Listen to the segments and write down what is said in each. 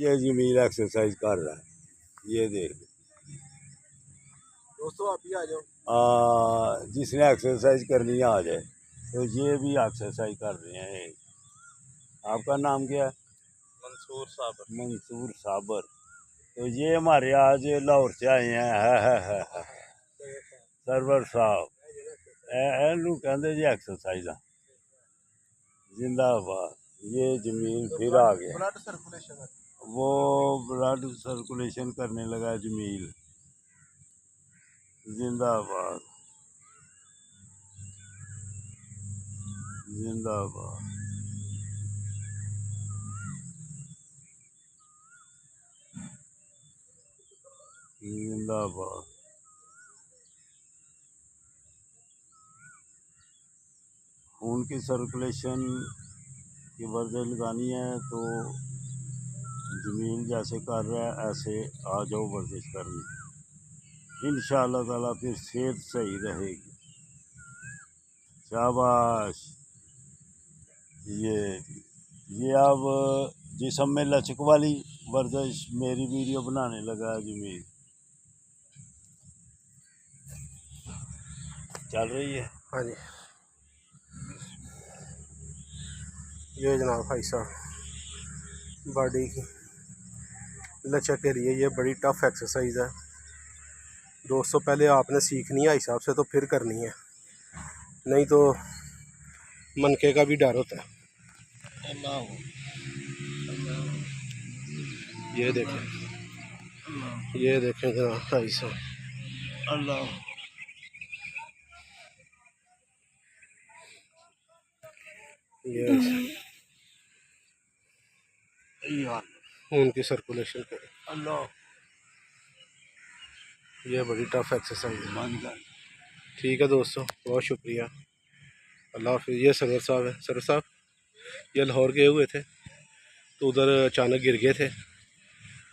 ये जमील एक्सरसाइज कर रहा है, ये देख दोस्तों आप भी आ जाओ। जिसने एक्सरसाइज करनी है आ जाए। तो ये भी एक्सरसाइज कर रहे हैं। आपका नाम क्या है? मंसूर साबर। मंसूर साबर। तो ये हमारे आज लाहौर से आए हैं सरवर साहब एनू कहते जी एक्सरसाइज जिंदाबाद। ये जमील फिर आ गया, ब्लड सर्कुलेशन वो ब्लड सर्कुलेशन करने लगा जमील। जिंदाबाद जिंदाबाद। जिंदाबाद। खून की सर्कुलेशन की वर्जिश लगानी है तो जमील जैसे कर रहा है ऐसे आ जाओ वर्जिश करनी। इंशाअल्लाह ताला फिर सेहत सही रहेगी। शाबाश। ये अब जिस्म में लचक वाली वर्जिश मेरी वीडियो बनाने लगा है जमील। चल रही है। हाँ जी, ये जनाब भाई साहब बॉडी की लचक के लिए ये बड़ी टफ एक्सरसाइज है दोस्तों। पहले आपने सीखनी है हिसाब से तो फिर करनी है, नहीं तो मनके का भी डर होता है। ये देखें जनाब भाई साहब। अल्लाह। ये खून की सर्कुलेशन करें। अल्लाह। ये बड़ी टफ एक्सरसाइज है। ठीक है दोस्तों, बहुत शुक्रिया, अल्लाह हाफिज़। ये सरवर साहब है। सरवर साहब ये लाहौर गए हुए थे तो उधर अचानक गिर गए थे,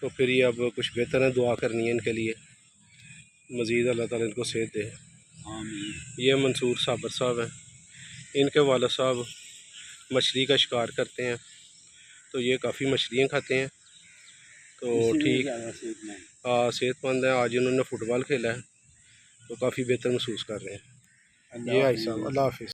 तो फिर ये अब कुछ बेहतर है, दुआ करनी है इनके लिए, मज़ीद अल्लाह ताला इनको सेहत दे। ये मंसूर साबर साहब हैं, इनके वालिद साहब मछली का शिकार करते हैं, तो ये काफ़ी मछलियाँ खाते हैं, तो ठीक हाँ सेहतमंद है। आज इन्होंने फ़ुटबॉल खेला है तो काफ़ी बेहतर महसूस कर रहे हैं। ये भाई साहब, अल्लाह हाफिज़।